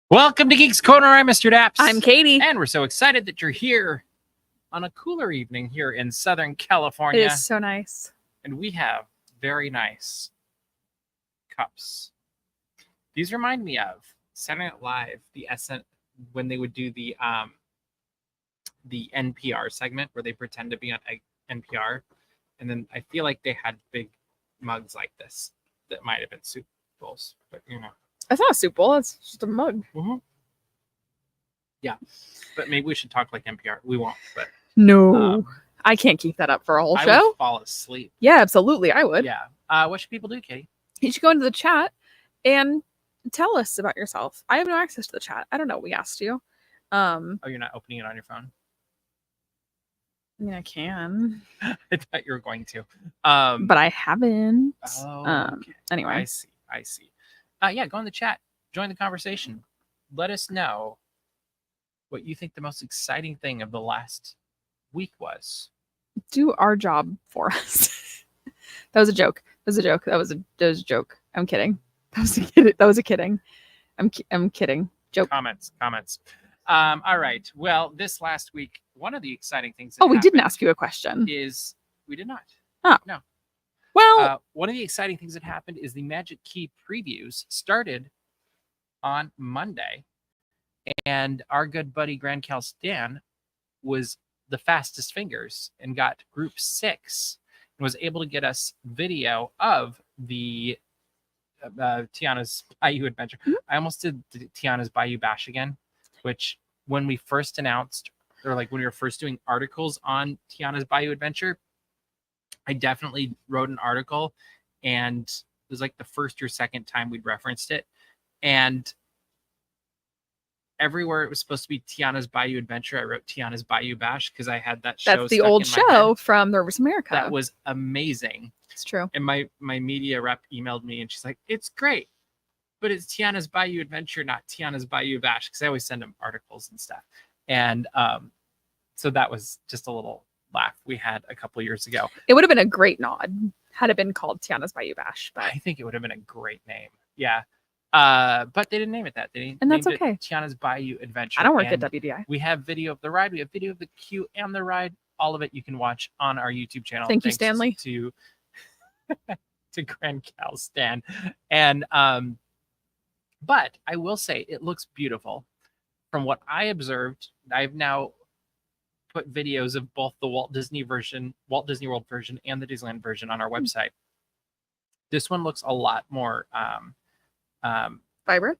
Welcome to Geeks Corner. I'm Mr. Daps. I'm Katie. And we're so excited that you're here on a cooler evening here in Southern California. It is so nice. And we have very nice cups. These remind me of Saturday Night Live, when they would do the NPR segment where they pretend to be on NPR. And then I feel like they had big mugs like this that might have been soup bowls, but you know. It's not a soup bowl. It's just a mug. Mm-hmm. Yeah, but maybe we should talk like NPR. We won't, but no, I can't keep that up for a whole show. I would fall asleep. Yeah, absolutely, I would. Yeah. What should people do, Katie? You should go into the chat and tell us about yourself. I have no access to the chat. I don't know. We asked you. Oh, you're not opening it on your phone? I mean, I can. I thought you were going to. But I haven't. Oh, okay. Anyway. I see. Yeah, go in the chat. Join the conversation. Let us know what you think the most exciting thing of the last week was. Do our job for us. That was a joke. That was a joke. That was a joke. I'm kidding. That was a kidding. I'm kidding. Joke. Comments. All right. Well, this last week, one of the exciting things we didn't ask you a question. We did not. Oh. No. Well, one of the exciting things that happened is the Magic Key previews started on Monday, and our good buddy Grand Cal Stan was the fastest fingers and got group 6 and was able to get us video of the Tiana's Bayou adventure. Mm-hmm. I almost did Tiana's Bayou Bash again, which when we first announced, or like when we were first doing articles on Tiana's Bayou adventure, I definitely wrote an article, and it was like the first or second time we'd referenced it. And everywhere it was supposed to be Tiana's Bayou Adventure, I wrote Tiana's Bayou Bash because I had that show. That's the old show from the Rivers America. That was amazing. It's true. And my media rep emailed me, and she's like, "It's great, but it's Tiana's Bayou Adventure, not Tiana's Bayou Bash," because I always send them articles and stuff. And so that was just a little laugh we had a couple years ago. It would have been a great nod had it been called Tiana's Bayou Bash. But I think it would have been a great name. Yeah. But they didn't name it that. And that's okay. Tiana's Bayou Adventure. I don't work at WDI. We have video of the ride. We have video of the queue and the ride. All of it you can watch on our YouTube channel. Thank you, Stanley. To Grand Cal Stan. And but I will say it looks beautiful. From what I observed, I've now put videos of both the Walt Disney World version, and the Disneyland version on our website. This one looks a lot more vibrant.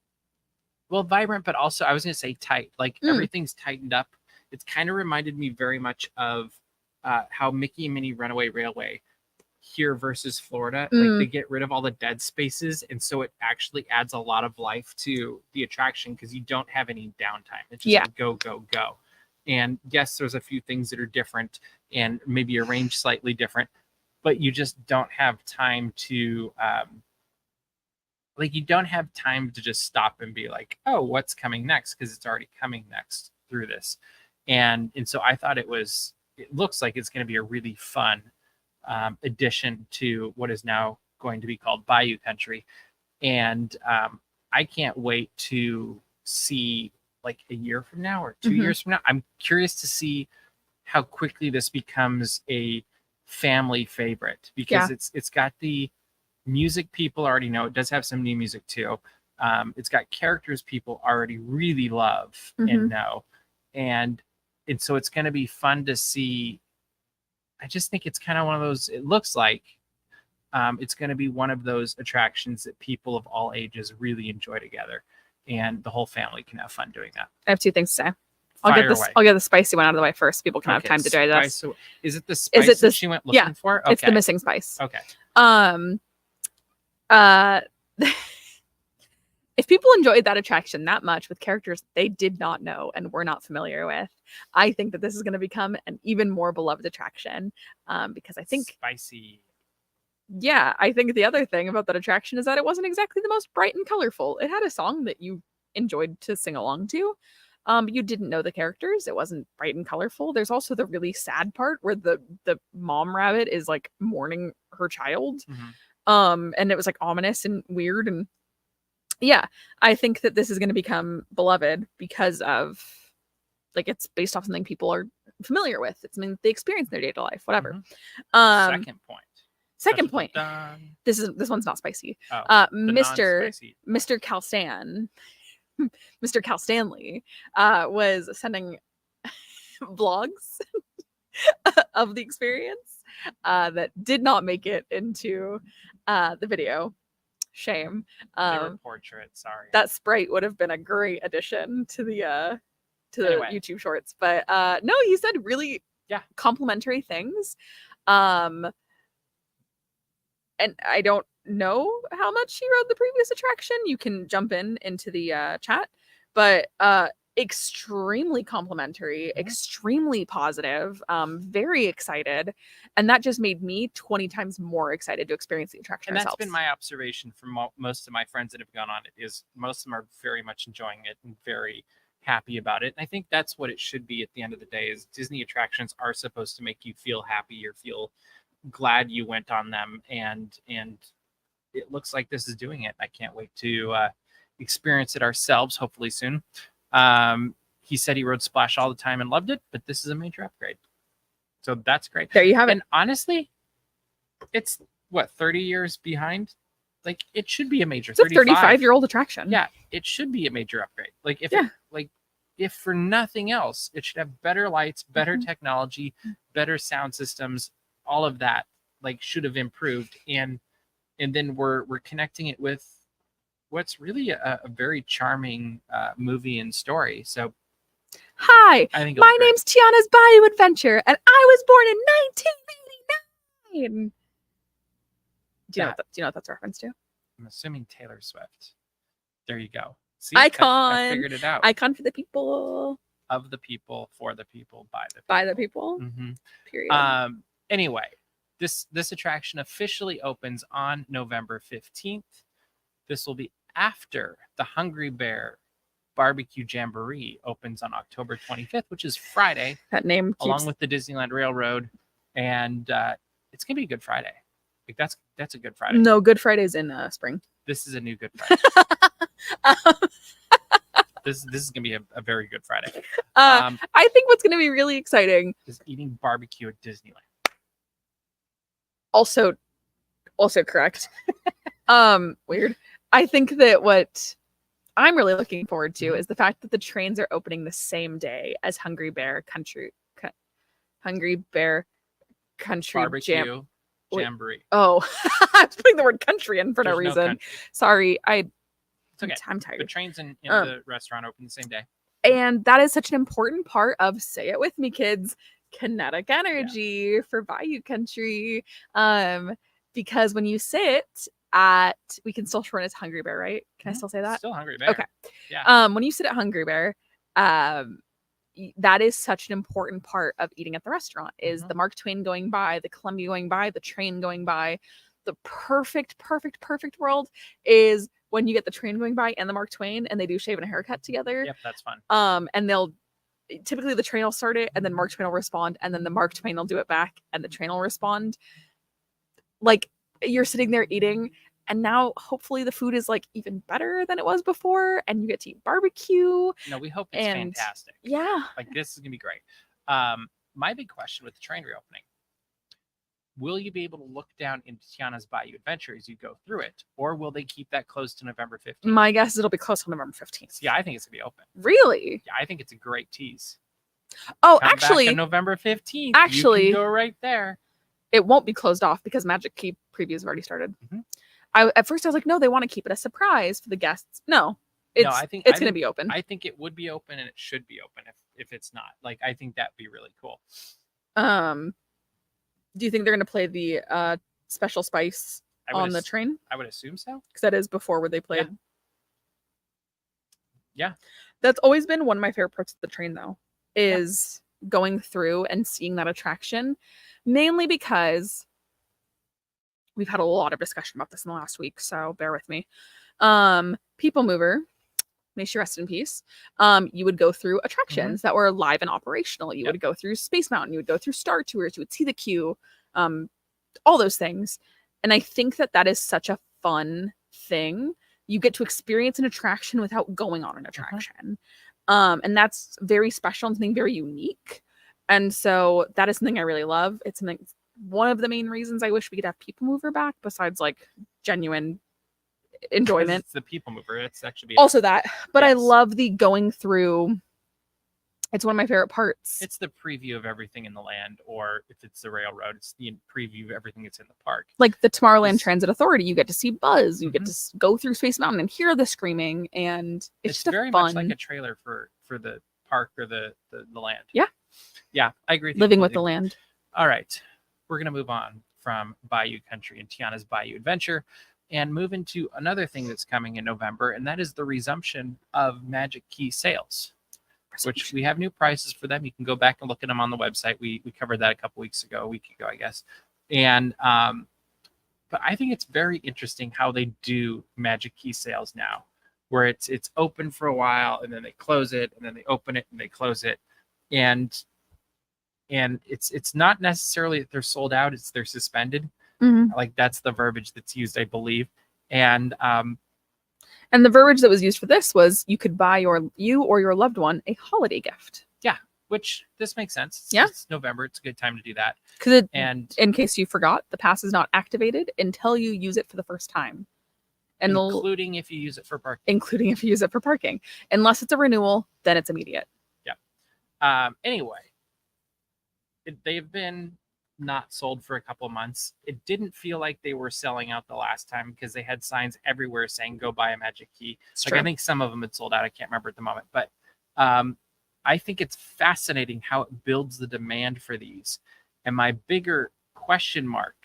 Well, vibrant, but also I was going to say tight. Like everything's tightened up. It's kind of reminded me very much of how Mickey and Minnie Runaway Railway here versus Florida. Like they get rid of all the dead spaces, and so it actually adds a lot of life to the attraction because you don't have any downtime. It's just like go, go, go. And yes, there's a few things that are different and maybe arranged slightly different, but you just don't have time to just stop and be like, oh, what's coming next? Because it's already coming next through this. And so I thought it looks like it's going to be a really fun addition to what is now going to be called Bayou Country. And I can't wait to see, like a year from now or 2 years from now. I'm curious to see how quickly this becomes a family favorite, because it's got the music people already know. It does have some new music too. It's got characters people already really love and know. And so it's going to be fun to see. I just think it's kind of one of those, it looks like it's going to be one of those attractions that people of all ages really enjoy together. And the whole family can have fun doing that. I have 2 things to say. I'll get the spicy one out of the way first. People can have time to digest. So is it the spice that she went looking for? Okay. It's the missing spice. Okay. If people enjoyed that attraction that much with characters they did not know and were not familiar with, I think that this is going to become an even more beloved attraction. Because I think spicy. Yeah, I think the other thing about that attraction is that it wasn't exactly the most bright and colorful. It had a song that you enjoyed to sing along to, but you didn't know the characters. It wasn't bright and colorful. There's also the really sad part where the mom rabbit is like mourning her child. And it was like ominous and weird, and yeah, I think that this is going to become beloved because of like it's based off something people are familiar with. It's something they experience in their day-to-day life, whatever. Second point. Second point. Dun-dun-dun. This one's not spicy. Oh, the Mr. non-spicy Mr. Calstan, Mr. Cal Stanley, was sending vlogs of the experience that did not make it into the video. Shame. They were portraits. Sorry. That sprite would have been a great addition to the Anyway. YouTube shorts, but no, he said really complimentary things. And I don't know how much he rode the previous attraction. You can jump into the chat, but extremely complimentary, extremely positive, very excited, and that just made me 20 times more excited to experience the attraction. And that's ourselves. been my observation from most of my friends that have gone on it, is most of them are very much enjoying it and very happy about it. And I think that's what it should be at the end of the day, is Disney attractions are supposed to make you feel happy or feel glad you went on them, and it looks like this is doing it. I can't wait to experience it ourselves, hopefully soon. He said he rode Splash all the time and loved it, but this is a major upgrade. So that's great. There you have it. And honestly, it's what, 30 years behind? Like, it should be a major. It's a 35-year-old attraction. Yeah, it should be a major upgrade. Like, if for nothing else, it should have better lights, better technology, better sound systems. All of that like should have improved, and then we're connecting it with what's really a very charming movie and story. So, hi, I think my name's Tiana's Bayou Adventure, and I was born in 1989. Do you know what that's a reference to? I'm assuming Taylor Swift. There you go. See, icon. I figured it out. Icon for the people. Of the people, for the people, by the people. By the people. Mm-hmm. Period. Anyway, this attraction officially opens on November 15th. This will be after the Hungry Bear Barbecue Jamboree opens on October 25th, which is Friday. That name keeps... along with the Disneyland Railroad, and it's gonna be a Good Friday. Like that's a Good Friday. No, Good Friday's in spring. This is a new Good Friday. This is gonna be a very Good Friday. I think what's gonna be really exciting is eating barbecue at Disneyland. Also correct. Weird. I think that what I'm really looking forward to is the fact that the trains are opening the same day as Hungry Bear Country Barbecue Jamboree. Oh, I was putting the word country in for no reason. Country. Sorry, It's okay. I'm tired. The trains in the restaurant open the same day. And that is such an important part of, say it with me, kids, kinetic energy for Bayou Country. Because when you sit at, we can still run as Hungry Bear, right? Can I still say that? Still Hungry Bear. Okay. Yeah. When you sit at Hungry Bear, that is such an important part of eating at the restaurant, is the Mark Twain going by, the Columbia going by, the train going by. The perfect world is when you get the train going by and the Mark Twain, and they do shave and a haircut together. Yep, that's fun. And they'll typically the train will start it, and then Mark Twain will respond, and then the Mark Twain will do it back, and the train will respond. Like, you're sitting there eating, and now hopefully the food is like even better than it was before, and you get to eat barbecue. No, we hope it's fantastic. Yeah, like this is gonna be great. My big question with the train reopening: will you be able to look down into Tiana's Bayou Adventure as you go through it, or will they keep that closed to November 15th? My guess is it'll be closed to November 15th. Yeah, I think it's gonna be open. Really? Yeah, I think it's a great tease. Oh, Come actually, back on November 15th. Actually, you can go right there. It won't be closed off because Magic Key previews have already started. At first I was like, no, they want to keep it a surprise for the guests. No, I think it's going to be open. I think it would be open, and it should be open if it's not. Like, I think that'd be really cool. Do you think they're going to play the special spice on the train? I would assume so. Because that is before where they played. Yeah. That's always been one of my favorite parts of the train, though, is going through and seeing that attraction. Mainly because we've had a lot of discussion about this in the last week, so bear with me. People Mover, may she rest in peace. You would go through attractions that were live and operational. You would go through Space Mountain. You would go through Star Tours. You would see the queue. All those things. And I think that is such a fun thing You get to experience an attraction without going on an attraction. And that's very special and something very unique. And so that is something I really love. It's something, one of the main reasons I wish we could have People Mover back, besides like genuine enjoyment. It's the People Mover. It's actually also that, but I yes. love the going through. It's one of my favorite parts. It's the preview of everything in the land, or if it's the railroad, it's the preview of everything that's in the park. Like the Tomorrowland Transit Authority, you get to see Buzz, you get to go through Space Mountain and hear the screaming, and it's just very much like a trailer for the park or the land. Yeah, I agree. Living with the land. All right, we're gonna move on from Bayou Country and Tiana's Bayou Adventure, and move into another thing that's coming in November, and that is the resumption of Magic Key sales, which we have new prices for them. You can go back and look at them on the website. We covered that a week ago, I guess. And but I think it's very interesting how they do Magic Key sales now, where it's open for a while and then they close it and then they open it and they close it, and it's not necessarily that they're sold out; it's they're suspended. Like that's the verbiage that's used, I believe. And the verbiage that was used for this was you could buy you or your loved one a holiday gift. Yeah, which this makes sense. It's November. It's a good time to do that. And in case you forgot, the pass is not activated until you use it for the first time. And including if you use it for parking. Including if you use it for parking. Unless it's a renewal, then it's immediate. Yeah. Anyway, they've been not sold for a couple of months. It didn't feel like they were selling out the last time because they had signs everywhere saying go buy a Magic Key. I think some of them had sold out. I can't remember at the moment, but I think it's fascinating how it builds the demand for these. And my bigger question mark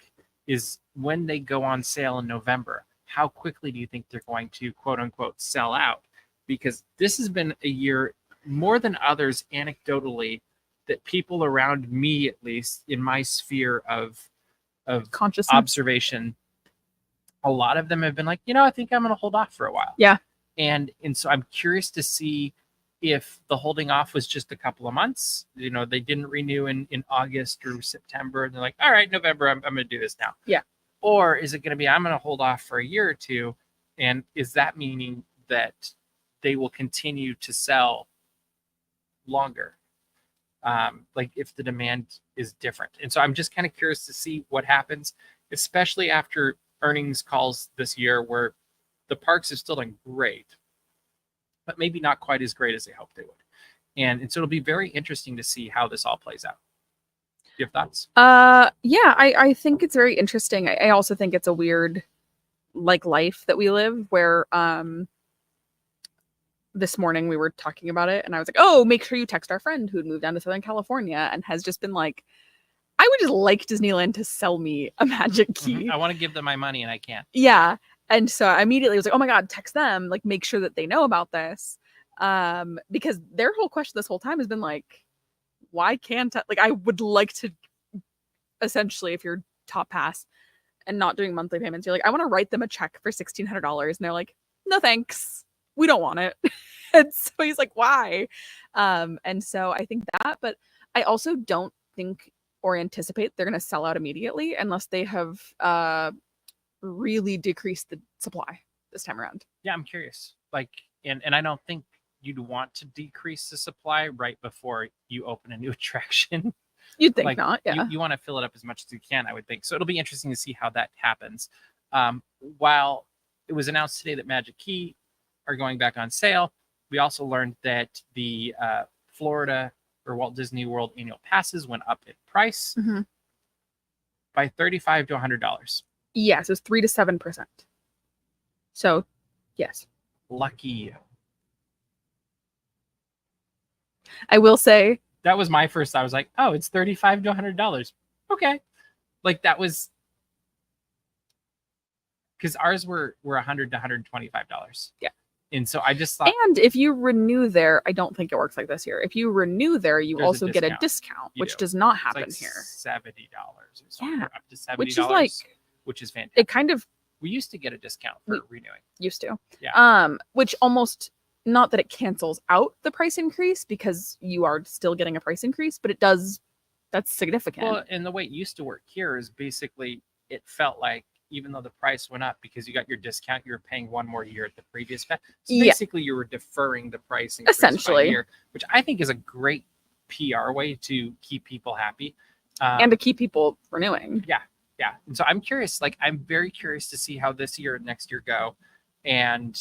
is when they go on sale in November, how quickly do you think they're going to quote unquote sell out? Because this has been a year more than others anecdotally that people around me, at least in my sphere of conscious observation, a lot of them have been like, I think I'm going to hold off for a while. Yeah. And so I'm curious to see if the holding off was just a couple of months. They didn't renew in August or September. And they're like, all right, November, I'm going to do this now. Yeah. Or is it going to be, I'm going to hold off for a year or two? And is that meaning that they will continue to sell longer? Like if the demand is different. And so I'm just kind of curious to see what happens, especially after earnings calls this year where the parks have still done great, but maybe not quite as great as they hoped they would. And so it'll be very interesting to see how this all plays out. Do you have thoughts? Yeah, I think it's very interesting. I also think it's a weird life that we live where this morning we were talking about it and I was like, oh, make sure you text our friend who had moved down to Southern California and has just been like, I would just like Disneyland to sell me a Magic Key. I want to give them my money and I can't. Yeah. And so I immediately was like, oh my God, text them, like make sure that they know about this. Because their whole question this whole time has been like, why can't I would like to essentially, if you're Top Pass and not doing monthly payments, you're like, I want to write them a check for $1,600. And they're like, no, thanks. We don't want it. And so he's like, why? And so I think that, but I also don't think or anticipate they're going to sell out immediately unless they have really decreased the supply this time around. Yeah, I'm curious. And I don't think you'd want to decrease the supply right before you open a new attraction. You'd think not, yeah. You want to fill it up as much as you can, I would think. So it'll be interesting to see how that happens. While it was announced today that Magic Key are going back on sale, we also learned that the Florida or Walt Disney World annual passes went up in price by $35 to $100. Yes, it was 3 to 7%. So, yes. Lucky you. I will say that was my first. I was like, oh, it's $35 to $100. Okay, like that was because ours were $100 to $125. Yeah. And so I just thought, and if you renew there, I don't think it works like this here. If you renew there, you also get a discount, which does not happen here. $70 or something. Yeah, up to $70, which is fantastic. It kind of we used to get a discount for renewing. Used to, yeah. Which almost not that it cancels out the price increase because you are still getting a price increase, but it does. That's significant. Well, and the way it used to work here is basically it felt like even though the price went up because you got your discount, you were paying one more year at the previous pass. So Yeah. basically, you were deferring the price increase by a Essentially. year, which I think is a great PR way to keep people happy. And to keep people renewing. Yeah. And so I'm curious, like I'm very curious to see how this year and next year go and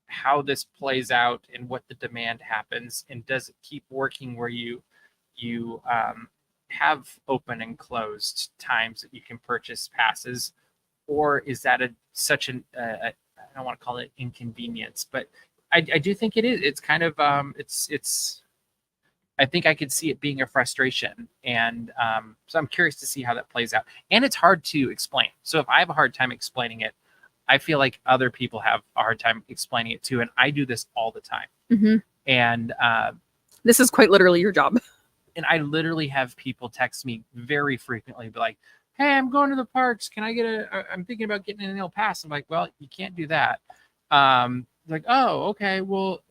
how this plays out and what the demand happens, and does it keep working where you have open and closed times that you can purchase passes, or is that such an I don't want to call it inconvenience, but I do think it is. It's kind of it's I think I could see it being a frustration, and so I'm curious to see how that plays out. And it's hard to explain. So if I have a hard time explaining it, I feel like other people have a hard time explaining it too, and I do this all the time. Mm-hmm. And this is quite literally your job. And I literally have people text me very frequently, be like, "Hey, I'm going to the parks. Can I get I'm thinking about getting an annual pass." I'm like, "Well, you can't do that." Like, "Oh, okay. Well,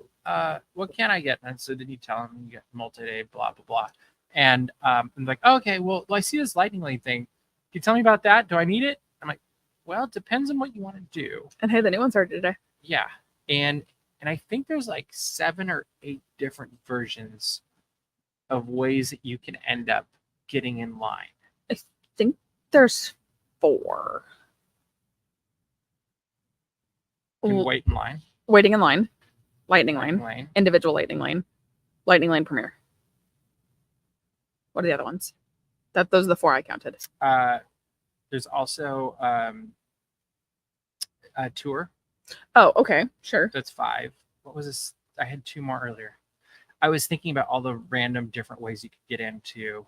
what can I get?" And so then you tell them you get multi-day, blah blah blah. And I'm like, oh, "Okay, well, I see this lightning lane thing. Can you tell me about that? Do I need it?" I'm like, "Well, it depends on what you want to do." And hey, the new one started today. Yeah, and I think there's like 7 or 8 different versions of ways that you can end up getting in line. I think there's 4. You can wait in line. Waiting in line. Lightning lane. Individual lightning lane. Lightning lane premiere. What are the other ones? Those are the 4 I counted. There's also a tour. Oh, okay. Sure. That's 5. What was this? I had 2 more earlier. I was thinking about all the random different ways you could get into.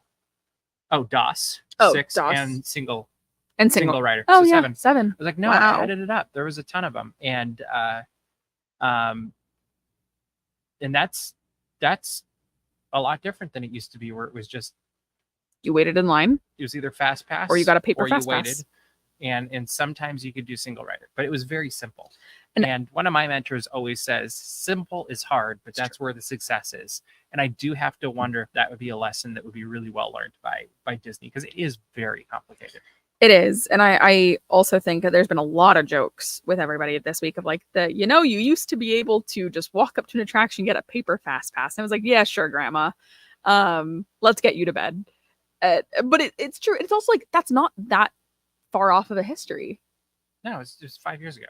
Oh, DOS. 6 DOS. and single rider. Oh, so yeah. 7. 7. I was like, no, Wow. I added it up. There was a ton of them. And that's a lot different than it used to be, where it was just You waited in line, it was either fast pass or you got a paper or fast you waited. pass. And sometimes you could do single rider, but it was very simple. And one of my mentors always says, simple is hard, but that's where the success is. And I do have to wonder if that would be a lesson that would be really well learned by Disney, because it is very complicated. It is. And I also think that there's been a lot of jokes with everybody this week of like, you used to be able to just walk up to an attraction, get a paper fast pass. And I was like, yeah, sure, grandma. Let's get you to bed. But it's true. It's also like, that's not that far off of a history. No, it's just 5 years ago.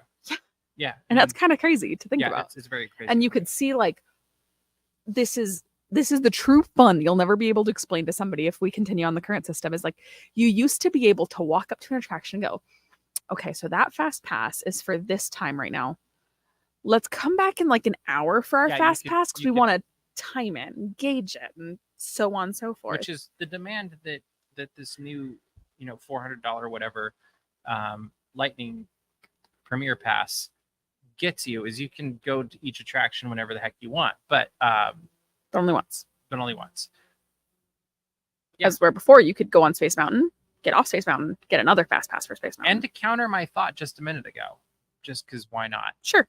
Yeah. And that's kind of crazy to think about. It's very crazy. And you could see like, this is the true fun you'll never be able to explain to somebody if we continue on the current system. Is like, you used to be able to walk up to an attraction and go, okay, so that fast pass is for this time right now. Let's come back in like an hour for our fast pass, because we want to time it and gauge it and so on and so forth. Which is the demand that this new, $400 whatever Lightning Premier Pass gets you, is you can go to each attraction whenever the heck you want, but only once. Yeah. As where before you could go on Space Mountain, get off Space Mountain, get another fast pass for Space Mountain. And to counter my thought just a minute ago, just because why not? Sure.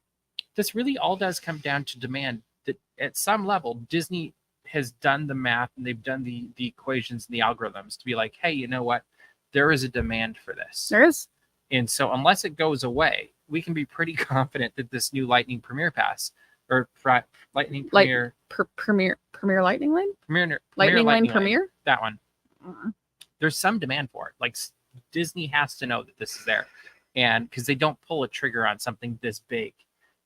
This really all does come down to demand. That at some level, Disney has done the math and they've done the equations and the algorithms to be like, hey, you know what? There is a demand for this. There is. And so unless it goes away, we can be pretty confident that this new Lightning Premier Pass or Lightning Premier Premier Lightning Lane? Lightning Lane Premier? That one. There's some demand for it. Like Disney has to know that this is there. And because they don't pull a trigger on something this big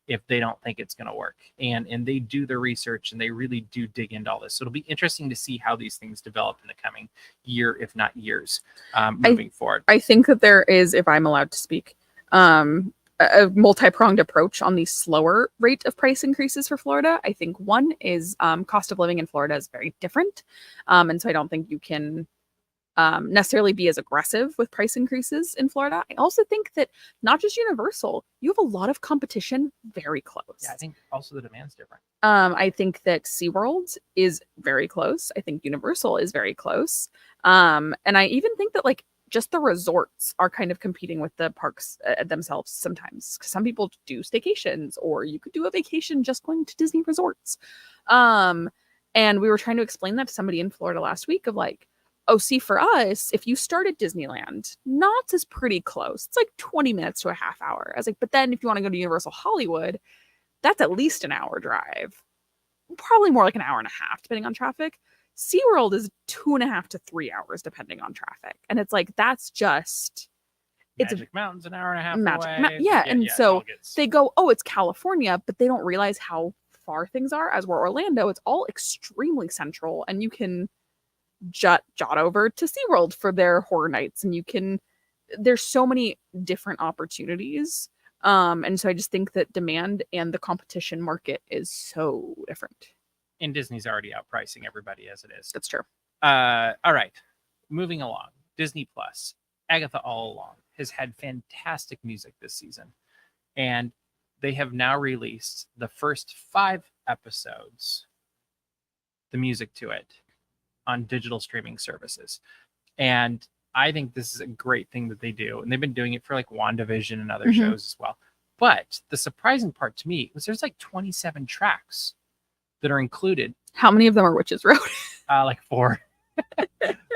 if they don't think it's going to work. And they do the research and they really do dig into all this. So it'll be interesting to see how these things develop in the coming year, if not years, moving forward. I think that there is, if I'm allowed to speak, a multi-pronged approach on the slower rate of price increases for Florida. I think one is cost of living in Florida is very different. And so I don't think you can necessarily be as aggressive with price increases in Florida. I also think that not just Universal, you have a lot of competition very close. Yeah, I think also the demand's different. I think that SeaWorld is very close. I think Universal is very close. And I even think that like just the resorts are kind of competing with the parks themselves sometimes. Because some people do staycations, or you could do a vacation just going to Disney resorts. And we were trying to explain that to somebody in Florida last week of like, Oh, see, for us, if you start at Disneyland, Knott's is pretty close. It's like 20 minutes to a half hour. I was like, but then if you want to go to Universal Hollywood, that's at least an hour drive. Probably more like an hour and a half, depending on traffic. SeaWorld is 2.5 to 3 hours, depending on traffic. And it's like, that's just... Magic Mountain's an hour and a half away. Yeah, and so gets... they go, oh, it's California, but they don't realize how far things are. As we're Orlando, it's all extremely central, and you can jot over to SeaWorld for their horror nights, and you can... There's so many different opportunities. And so I just think that demand and the competition market is so different. And Disney's already outpricing everybody as it is. That's true. All right. Moving along. Disney Plus. Agatha All Along has had fantastic music this season. And they have now released the first 5 episodes, the music to it, on digital streaming services. And I think this is a great thing that they do. And they've been doing it for like WandaVision and other shows as well. But the surprising part to me was there's like 27 tracks that are included. How many of them are Witches Road? Like 4.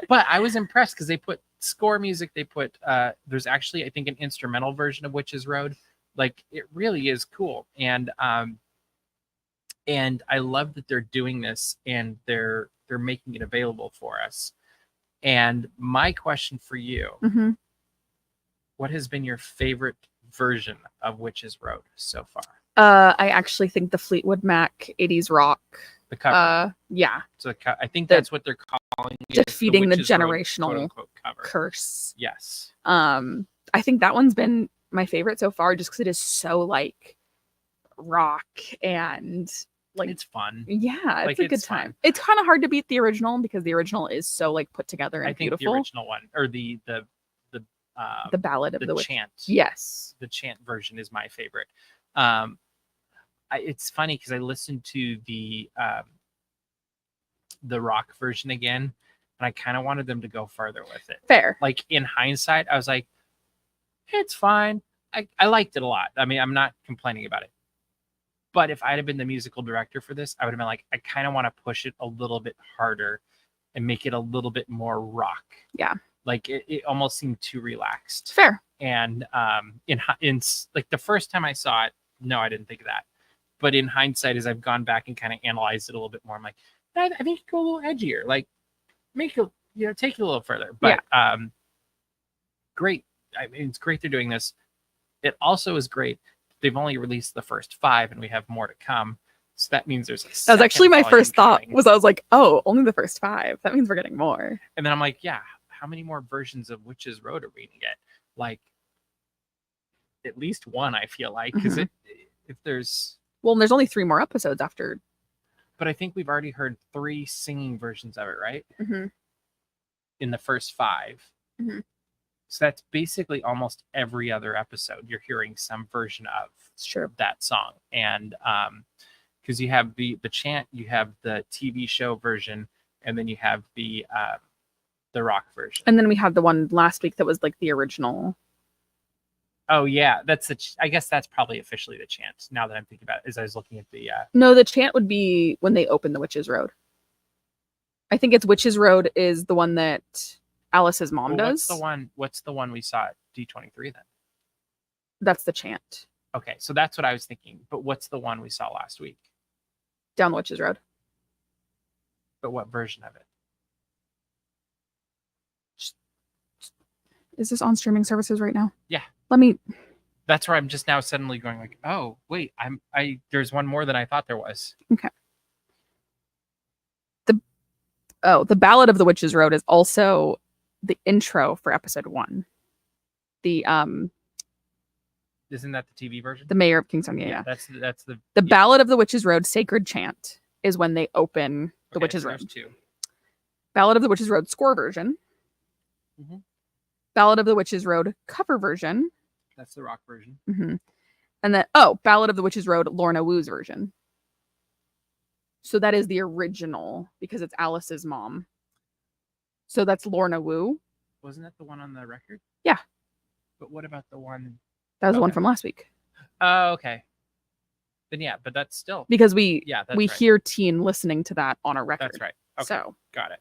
But I was impressed because they put score music. They put, there's actually, I think, an instrumental version of Witches Road. Like, it really is cool. And I love that they're doing this and they're making it available for us. And my question for you, what has been your favorite version of Witches Road so far? I actually think the Fleetwood Mac 80s rock. The cover. Yeah. So I think that's what they're calling it. Defeating the Road, generational quote, unquote, cover. curse. Yes. I think that one's been my favorite so far just because it is so like rock and like it's fun. Yeah, it's like, a good time. Fun. It's kind of hard to beat the original because the original is so like put together and beautiful. I think the original one or the Ballad of the chant. Yes. The chant version is my favorite. It's funny because I listened to the rock version again, and I kind of wanted them to go further with it. Fair. Like in hindsight, I was like, it's fine. I liked it a lot. I mean, I'm not complaining about it. But if I'd have been the musical director for this, I would have been like, I kind of want to push it a little bit harder and make it a little bit more rock. Yeah. Like it almost seemed too relaxed. Fair. And in like the first time I saw it, no, I didn't think of that. But in hindsight, as I've gone back and kind of analyzed it a little bit more, I'm like, I think you go a little edgier, like make it, take it a little further. But great. I mean, it's great they're doing this. It also is great. They've only released the first 5, and we have more to come. So that means there's. That was actually my first thought. I was like, oh, only the first 5. That means we're getting more. And then I'm like, yeah, how many more versions of Witches Road are we gonna get? Like, at least one, I feel like, because if there's. Well, there's only 3 more episodes after. But I think we've already heard 3 singing versions of it, right? In the first 5. So that's basically almost every other episode you're hearing some version of that song. And because you have the chant, you have the TV show version, and then you have the rock version. And then we had the one last week that was like the original. Oh yeah, I guess that's probably officially the chant. Now that I'm thinking about it, as I was looking at the. No, the chant would be when they open the Witches Road. I think it's Witches Road is the one that Alice's mom does. What's the one we saw at D23 then? That's the chant. Okay, so that's what I was thinking. But what's the one we saw last week? Down the Witches Road. But what version of it? Is this on streaming services right now? Yeah. Let me. That's where I'm just now suddenly going like, oh wait, there's one more than I thought there was. Okay. The Ballad of the Witches Road is also the intro for episode 1. The Isn't that the TV version? The Mayor of Kingstown, yeah. That's the Ballad of the Witches Road Sacred Chant is when they open the Witches Road. 2. Ballad of the Witches Road score version. Ballad of the Witches Road cover version. That's the rock version. And then Ballad of the Witches Road Lorna Woo's version. So that is the original because it's Alice's mom. So that's Lorna Woo. Wasn't that the one on the record? Yeah. But what about the one? That was the one from last week. Oh, okay. Then yeah, but that's still because we right. hear Teen listening to that on a record. That's right. Okay. So got it.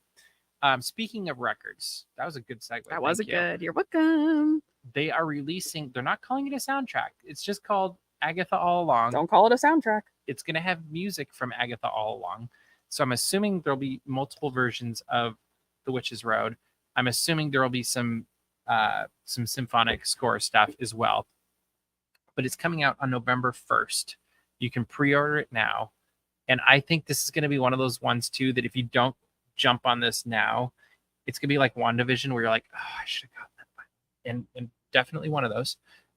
Speaking of records, that was a good segue. That was Thank you. good. You're welcome. They are releasing. They're not calling it a soundtrack. It's just called Agatha All Along. Don't call it a soundtrack. It's going to have music from Agatha All Along. So I'm assuming there'll be multiple versions of The Witch's Road. I'm assuming there will be some symphonic score stuff as well. But it's coming out on November 1st. You can pre-order it now. And I think this is going to be one of those ones too that if you don't jump on this now, it's going to be like WandaVision where you're like, oh, I should have gotten that. And definitely one of those.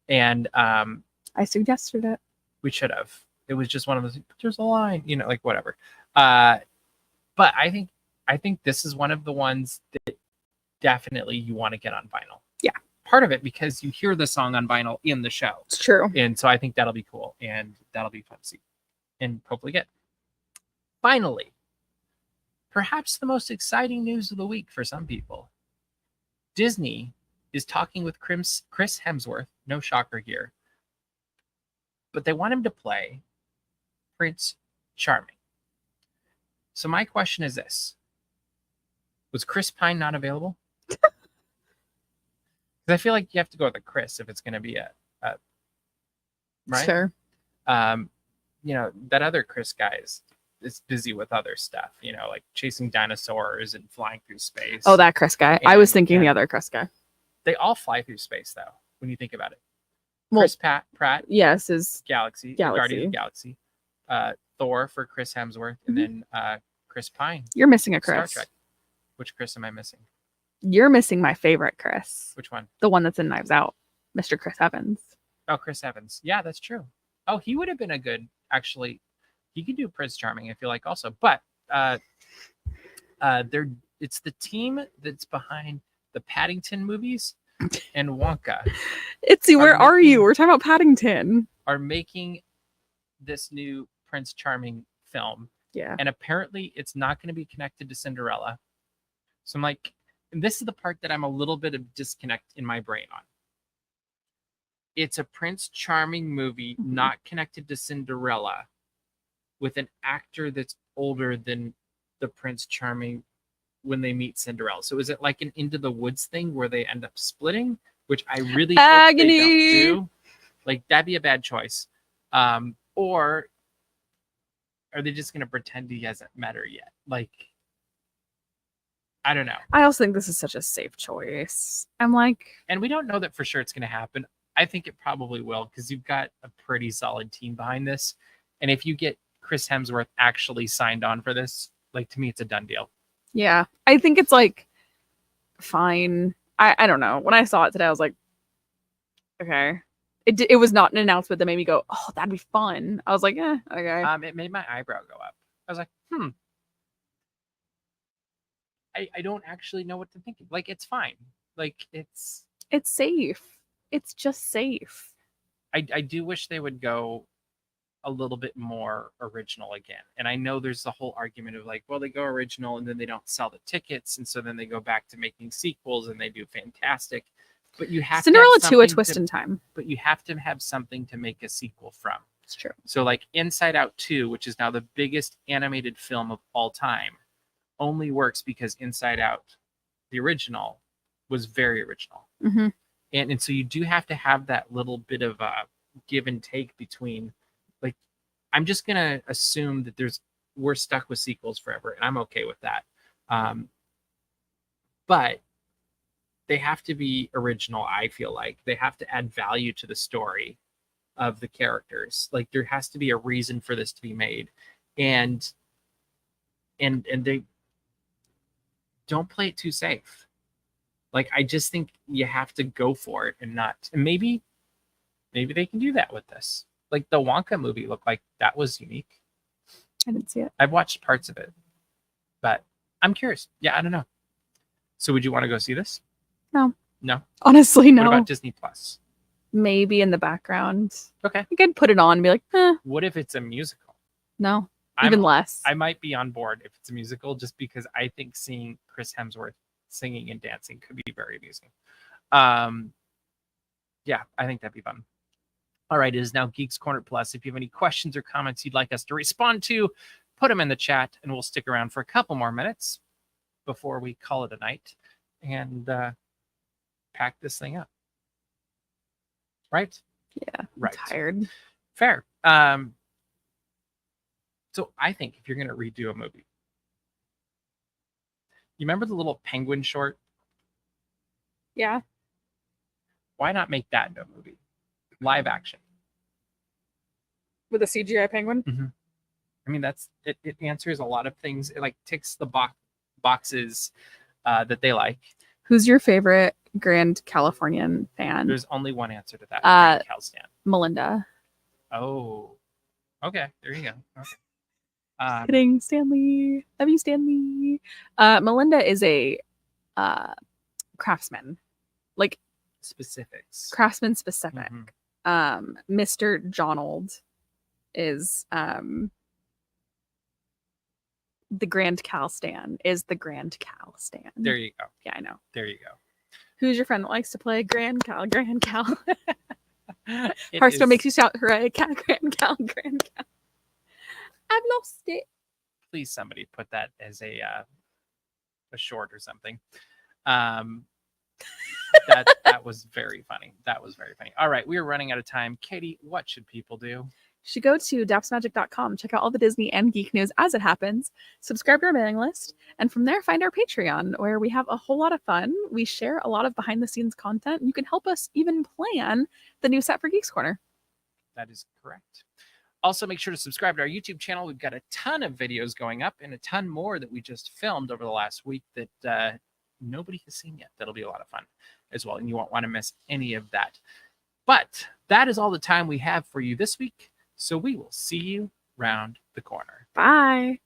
And I suggested it. we should have. It was just one of those, but there's a line, like whatever. But I think this is one of the ones that definitely you want to get on vinyl. Yeah. Part of it because you hear the song on vinyl in the show. It's true. And so I think that'll be cool and that'll be fun to see and hopefully get. Finally, perhaps the most exciting news of the week for some people. Disney is talking with Chris Hemsworth, no shocker here, but they want him to play Prince Charming. So my question is this. Was Chris Pine not available? Because I feel like you have to go with a Chris if it's going to be a right? Sure. That other Chris guy is busy with other stuff, like chasing dinosaurs and flying through space. Oh, that Chris guy. I was thinking the other Chris guy. They all fly through space, though, when you think about it. Well, Chris Pratt, yes, is Galaxy. Guardian of the Galaxy. Thor for Chris Hemsworth, and then Chris Pine. You're missing a Star Chris. Trek. Which Chris am I missing? You're missing my favorite Chris. Which one? The one that's in Knives Out, Mr. Chris Evans. Oh, Chris Evans. Yeah, that's true. Oh, he would have been a good, actually. He could do Prince Charming, I feel like, also. But it's the team that's behind the Paddington movies and Wonka. Where are you? We're talking about Paddington. Are making this new Prince Charming film. Yeah. And apparently it's not going to be connected to Cinderella. So I'm like, and this is the part that I'm a little bit of disconnect in my brain on. It's a Prince Charming movie not connected to Cinderella with an actor that's older than the Prince Charming when they meet Cinderella. So is it like an Into the Woods thing where they end up splitting, which I really hope they don't do. Like, that'd be a bad choice. Or are they just going to pretend he hasn't met her yet? Like, I don't know. I also think this is such a safe choice. I'm like... And we don't know that for sure it's going to happen. I think it probably will because you've got a pretty solid team behind this. And if you get Chris Hemsworth actually signed on for this, like, to me, it's a done deal. Yeah. I think it's, like, fine. I don't know. When I saw it today, I was like, okay. It was not an announcement that made me go, oh, that'd be fun. I was like, okay. It made my eyebrow go up. I was like, I don't actually know what to think. Like, it's fine. Like, it's safe. It's just safe. I do wish they would go a little bit more original again. And I know there's the whole argument of like, well, they go original and then they don't sell the tickets. And so then they go back to making sequels and they do fantastic. But you have Cinderella 2, A Twist in Time. But you have to have something to make a sequel from. It's true. So like Inside Out 2, which is now the biggest animated film of all time, only works because Inside Out, the original, was very original. Mm-hmm. And so you do have to have that little bit of a give and take between, like, I'm just going to assume that we're stuck with sequels forever, and I'm okay with that. But they have to be original, I feel like. They have to add value to the story of the characters. Like, there has to be a reason for this to be made. And they don't play it too safe. Like, I just think you have to go for it and not. And maybe they can do that with this. Like, the Wonka movie looked like that was unique. I didn't see it. I've watched parts of it, but I'm curious. Yeah, I don't know. So, would you want to go see this? No. Honestly, no. What about Disney Plus? Maybe in the background. Okay. I think I'd put it on and be like, What if it's a musical? No. Even less. I might be on board if it's a musical, just because I think seeing Chris Hemsworth singing and dancing could be very amusing. Yeah, I think that'd be fun. All right, it is now Geeks Corner Plus. If you have any questions or comments you'd like us to respond to, put them in the chat, and we'll stick around for a couple more minutes before we call it a night and pack this thing up. Right? Yeah. Right. I'm tired. Fair. So I think if you're going to redo a movie, you remember the little penguin short? Yeah. Why not make that into a movie? Live action. With a CGI penguin? I mean, that's it. It answers a lot of things. It like ticks the boxes that they like. Who's your favorite Grand Californian fan? There's only one answer to that. Cal Stan. Melinda. Oh, okay. There you go. Okay. Kidding, Stanley. Love you, Stanley. Melinda is a craftsman, like specifics. Craftsman specific. Mr. Jonold is the Grand Cal Stan is the Grand Cal Stan. There you go. Yeah, I know. There you go. Who's your friend that likes to play Grand Cal? Hearthstone makes you shout, hooray, Cal, Grand Cal, Grand Cal. I've lost it. Please, somebody put that as a short or something. That was very funny. That was very funny. All right, we are running out of time. Katie, what should people do? You should go to dapsmagic.com, check out all the Disney and geek news as it happens, subscribe to our mailing list, and from there find our Patreon, where we have a whole lot of fun. We share a lot of behind the scenes content. You can help us even plan the new set for Geeks Corner. That is correct. Also, make sure to subscribe to our YouTube channel. We've got a ton of videos going up and a ton more that we just filmed over the last week that nobody has seen yet. That'll be a lot of fun as well, and you won't want to miss any of that. But that is all the time we have for you this week. So we will see you round the corner. Bye.